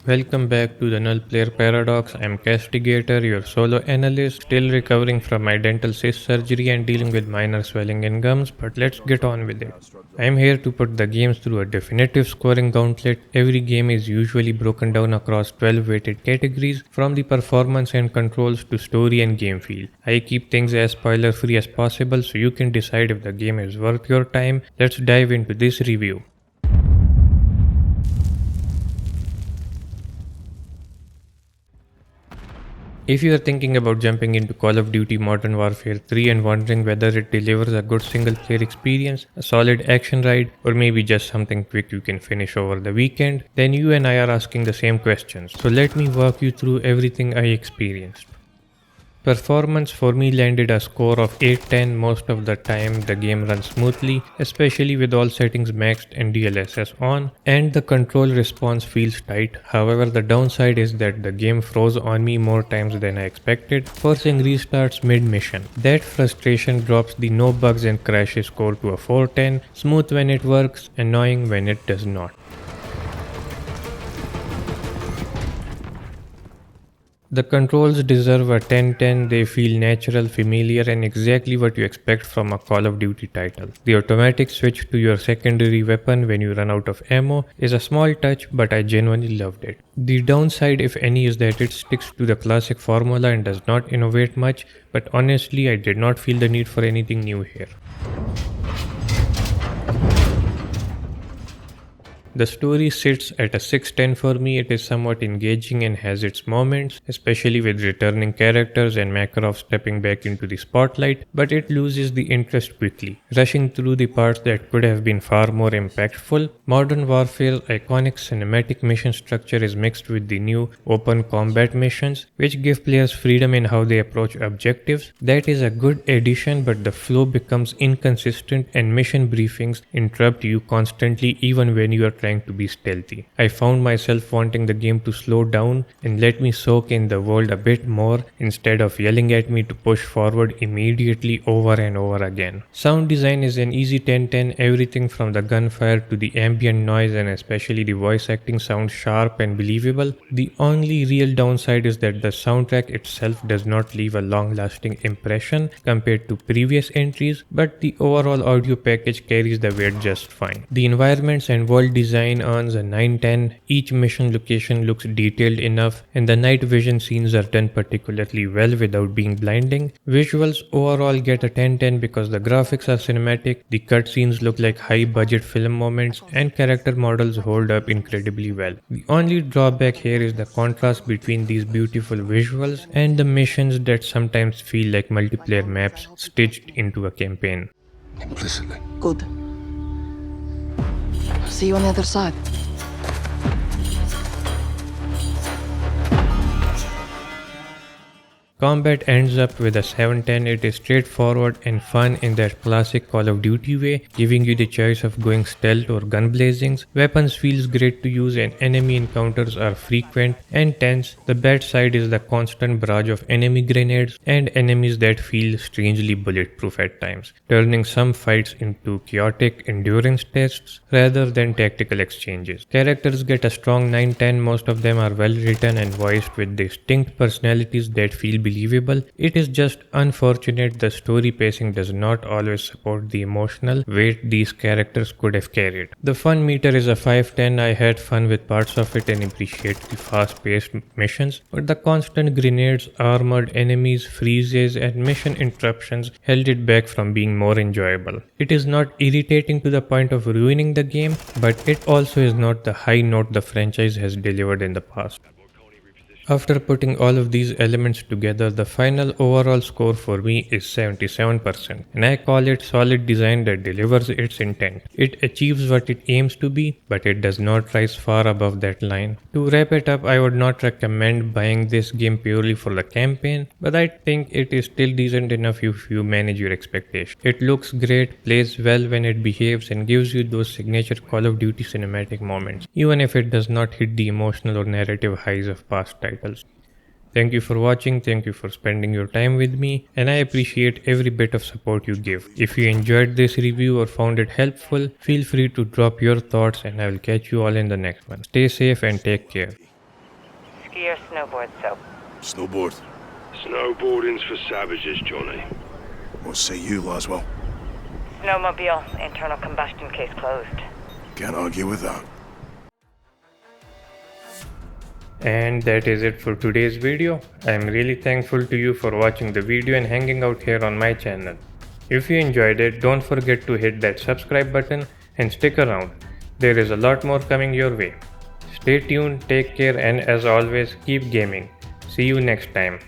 Welcome back to the Nullplayer Paradox. I'm Kastigator, your solo analyst, still recovering from my dental cyst surgery and dealing with minor swelling in gums, but let's get on with it. I'm here to put the games through a definitive scoring gauntlet. Every game is usually broken down across 12 weighted categories, from the performance and controls to story and game feel. I keep things as spoiler free as possible so you can decide if the game is worth your time. Let's dive into this review. If you are thinking about jumping into Call of Duty Modern Warfare 3 and wondering whether it delivers a good single player experience, a solid action ride, or maybe just something quick you can finish over the weekend, then you and I are asking the same questions. So let me walk you through everything I experienced. Performance for me landed a score of 810 most of the time. The game runs smoothly, especially with all settings maxed and DLSS on, and the control response feels tight. However, the downside is that the game froze on me more times than I expected, forcing restarts mid-mission. That frustration drops the no bugs and crashes score to a 410, smooth when it works, annoying when it does not. The controls deserve a 10-10, they feel natural, familiar, and exactly what you expect from a Call of Duty title. The automatic switch to your secondary weapon when you run out of ammo is a small touch, but I genuinely loved it. The downside, if any, is that it sticks to the classic formula and does not innovate much, but honestly I did not feel the need for anything new here. The story sits at a 610 for me. It is somewhat engaging and has its moments, especially with returning characters and Makarov stepping back into the spotlight, but it loses the interest quickly, rushing through the parts that could have been far more impactful. Modern Warfare's iconic cinematic mission structure is mixed with the new open combat missions, which give players freedom in how they approach objectives. That is a good addition, but the flow becomes inconsistent and mission briefings interrupt you constantly even when you are trying to be stealthy. I found myself wanting the game to slow down and let me soak in the world a bit more instead of yelling at me to push forward immediately over and over again. Sound design is an easy 10-10, everything from the gunfire to the ambient noise and especially the voice acting sounds sharp and believable. The only real downside is that the soundtrack itself does not leave a long-lasting impression compared to previous entries, but the overall audio package carries the weight just fine. The environments and world design earns a 9-10. Each mission location looks detailed enough, and the night vision scenes are done particularly well without being blinding. Visuals overall get a 10-10 because the graphics are cinematic, the cutscenes look like high-budget film moments, and character models hold up incredibly well. The only drawback here is the contrast between these beautiful visuals and the missions that sometimes feel like multiplayer maps stitched into a campaign. Implicitly. Good. See you on the other side. Combat ends up with a 7-10. It is straightforward and fun in that classic Call of Duty way, giving you the choice of going stealth or gun blazings. Weapons feels great to use and enemy encounters are frequent and tense. The bad side is the constant barrage of enemy grenades and enemies that feel strangely bulletproof at times, turning some fights into chaotic endurance tests rather than tactical exchanges. Characters get a strong 9-10. Most of them are well written and voiced with distinct personalities that feel believable. It is just unfortunate the story pacing does not always support the emotional weight these characters could have carried. The fun meter is a 5-10. I had fun with parts of it and appreciate the fast-paced missions, but the constant grenades, armored enemies, freezes, and mission interruptions held it back from being more enjoyable. It is not irritating to the point of ruining the game, but it also is not the high note the franchise has delivered in the past. After putting all of these elements together, the final overall score for me is 77%, and I call it solid design that delivers its intent. It achieves what it aims to be, but it does not rise far above that line. To wrap it up, I would not recommend buying this game purely for the campaign, but I think it is still decent enough if you manage your expectations. It looks great, plays well when it behaves, and gives you those signature Call of Duty cinematic moments, even if it does not hit the emotional or narrative highs of past titles. Thank you for watching, thank you for spending your time with me, and I appreciate every bit of support you give. If you enjoyed this review or found it helpful, feel free to drop your thoughts and I will catch you all in the next one. Stay safe and take care. Your snowboard soap. Snowboard. Snowboarding's for savages, Johnny. What say you, Laswell? Snowmobile, internal combustion case closed. Can't argue with that. And that is it for today's video. I am really thankful to you for watching the video and hanging out here on my channel. If you enjoyed it, don't forget to hit that subscribe button and stick around. There is a lot more coming your way. Stay tuned, take care, and as always, keep gaming. See you next time.